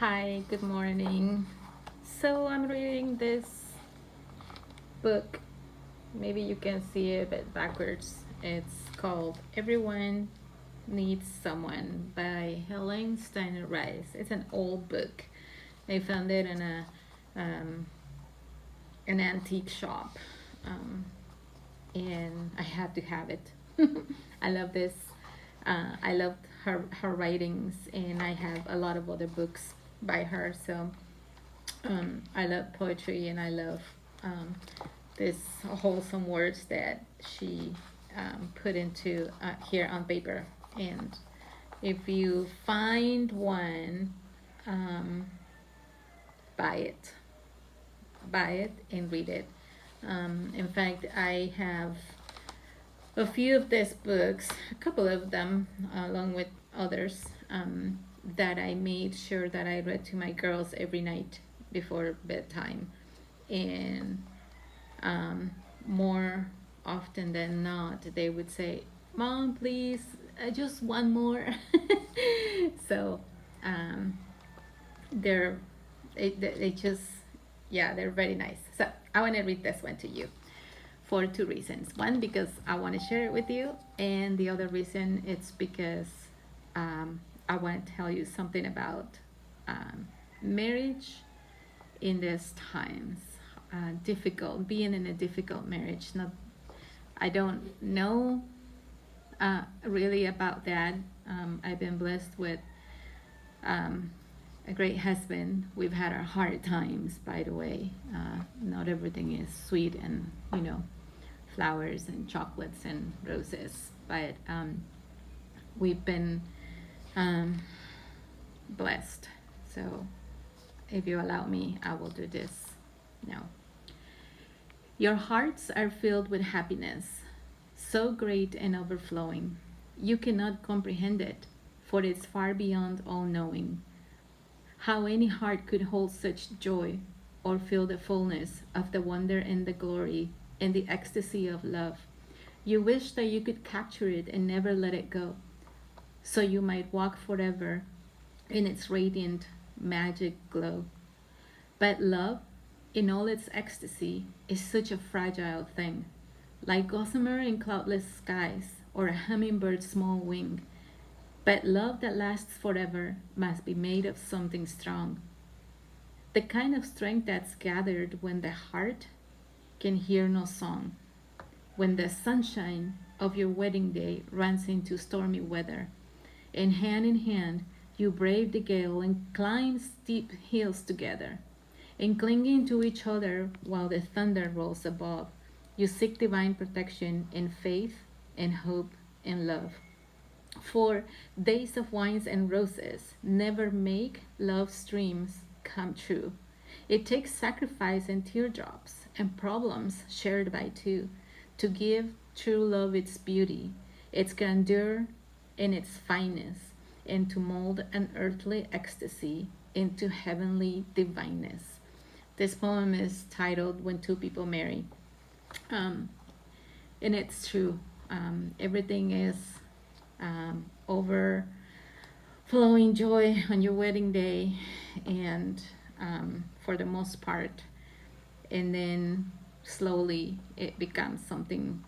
Hi, good morning. So I'm reading this book. Maybe you can see it a bit backwards. It's called Everyone Needs Someone by Helen Steiner Rice. It's an old book. I found it in um, an antique shop, um, and I had to have it. I love this. I love her writings, and I have a lot of other books by her. So I love poetry and I love um, this wholesome words that she put into here on paper. And if you find one, um, buy it. Buy it and read it. In fact, I have a few of these books, a couple of them, along with others, that I made sure that I read to my girls every night before bedtime. And more often than not, they would say, "Mom, please, just one more." So um, they're they just yeah, they're very nice. So I want to read this one to you for two reasons. One, because I want to share it with you, and the other reason it's because I want to tell you something about marriage in these times. Difficult being in a difficult marriage. Not, I don't know really about that. I've been blessed with um, a great husband. We've had our hard times, by the way. Not everything is sweet and flowers and chocolates and roses, but we've been um, blessed. So, if you allow me, I will do this now. Your hearts are filled with happiness, so great and overflowing. You cannot comprehend it, for it's far beyond all knowing. How any heart could hold such joy, or feel the fullness of the wonder and the glory and the ecstasy of love. You wish that you could capture it and never let it go, so you might walk forever in its radiant magic glow. But love, in all its ecstasy, is such a fragile thing, like gossamer in cloudless skies or a hummingbird's small wing. But love that lasts forever must be made of something strong, the kind of strength that's gathered when the heart can hear no song, when the sunshine of your wedding day runs into stormy weather, and hand in hand you brave the gale and climb steep hills together, and clinging to each other while the thunder rolls above, you seek divine protection in faith and hope and love. For days of wines and roses never make love's dreams come true. It takes sacrifice and teardrops and problems shared by two to give true love its beauty, its grandeur, and its fineness, and to mold an earthly ecstasy into heavenly divineness. This poem is titled When Two People Marry. Um, and it's true. Everything is overflowing joy on your wedding day, and for the most part, and then slowly it becomes something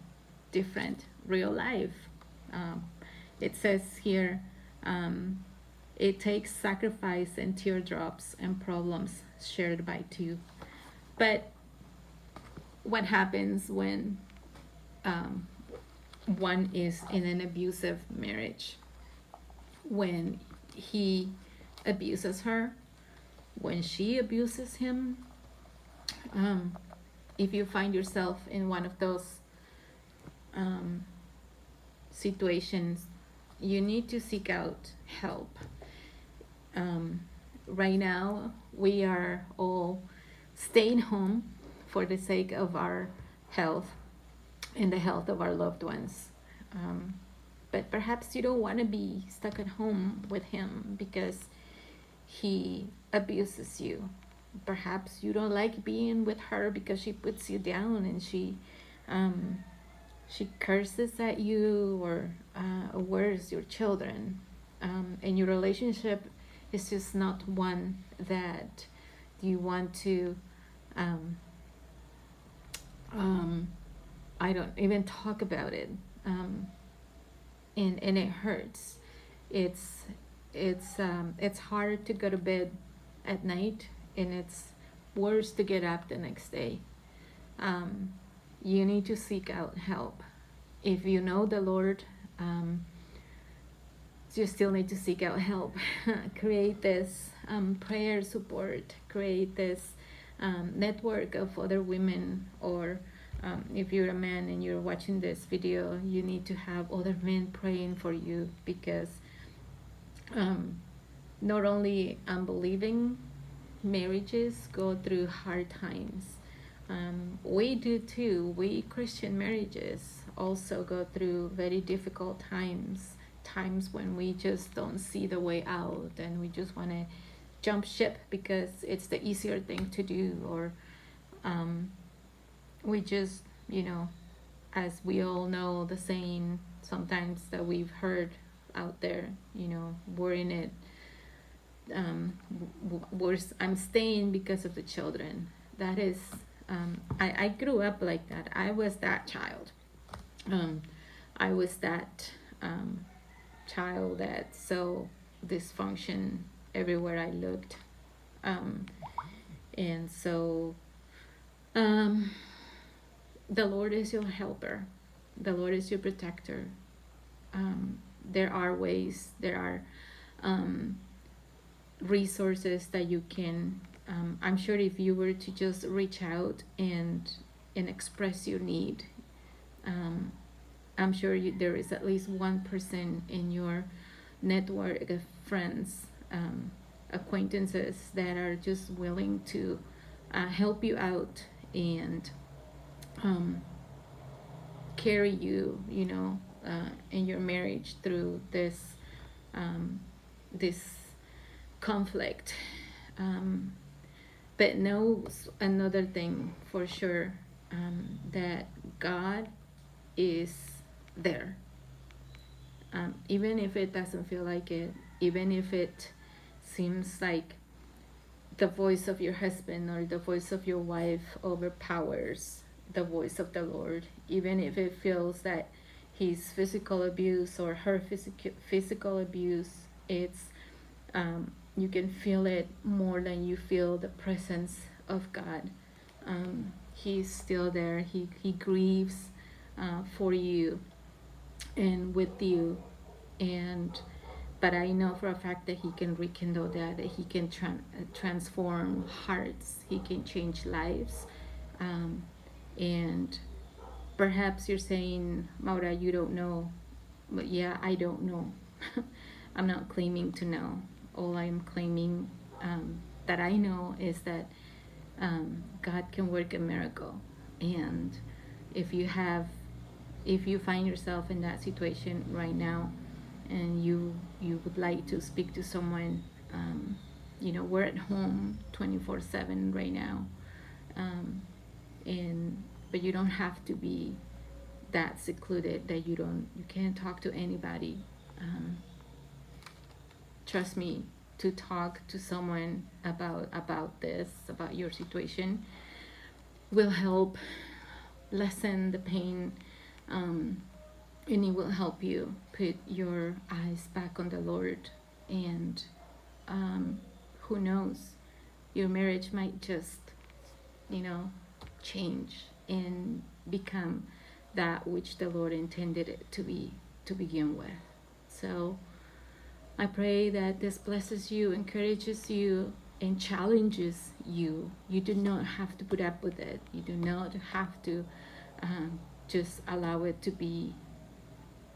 different, real life. Um, it says here, it takes sacrifice and teardrops and problems shared by two. But what happens when um, one is in an abusive marriage? When he abuses her, when she abuses him, um, if you find yourself in one of those um, situations, you need to seek out help. Um, right now, we are all staying home for the sake of our health and the health of our loved ones. Um, but perhaps you don't want to be stuck at home with him because he abuses you. Perhaps you don't like being with her because she puts you down and um, she curses at you or worse, your children. And your relationship It's just not one that you want to um, um, I don't even talk about it, and it hurts. It's it's hard to go to bed at night, and it's worse to get up the next day. Um, you need to seek out help. If you know the Lord, you still need to seek out help. Create this prayer support, create this network of other women, or if you're a man and you're watching this video, you need to have other men praying for you, because not only unbelieving marriages go through hard times, we do too. We Christian marriages also go through very difficult times when we just don't see the way out, and we just want to jump ship because it's the easier thing to do, or we just, as we all know, the saying sometimes that we've heard out there, we're in it, I'm staying because of the children. That is, I grew up like that. I was that child. I was that child that saw dysfunction everywhere I looked. And so the Lord is your helper. The Lord is your protector. There are ways, there are resources that you can, I'm sure if you were to just reach out and express your need, I'm sure there is at least one person in your network of friends, acquaintances that are just willing to help you out and carry you, in your marriage through this this conflict. But know another thing for sure, that God is there. Even if it doesn't feel like it, even if it seems like the voice of your husband or the voice of your wife overpowers the voice of the Lord, even if it feels that his physical abuse or her physical abuse, it's you can feel it more than you feel the presence of God. He's still there. He grieves for you and with you, and but I know for a fact that he can rekindle that he can transform hearts, he can change lives. And perhaps you're saying, Maura, you don't know. But yeah, I don't know. I'm not claiming to know. All I'm claiming, that I know, is that God can work a miracle. And if you find yourself in that situation right now, and you would like to speak to someone, we're at home 24/7 right now, but you don't have to be that secluded that you can't talk to anybody. Trust me, to talk to someone about this, about your situation, will help lessen the pain, and it will help you put your eyes back on the Lord. And who knows, your marriage might just, change and become that which the Lord intended it to be to begin with. So I pray that this blesses you, encourages you, and challenges you. You do not have to put up with it. You do not have to just allow it to be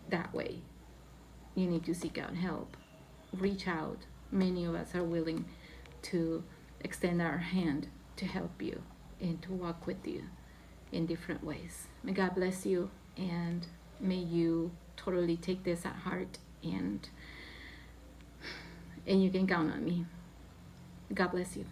that way. You need to seek out help. Reach out. Many of us are willing to extend our hand to help you and to walk with you in different ways. May God bless you, and may you totally take this at heart, and you can count on me. God bless you.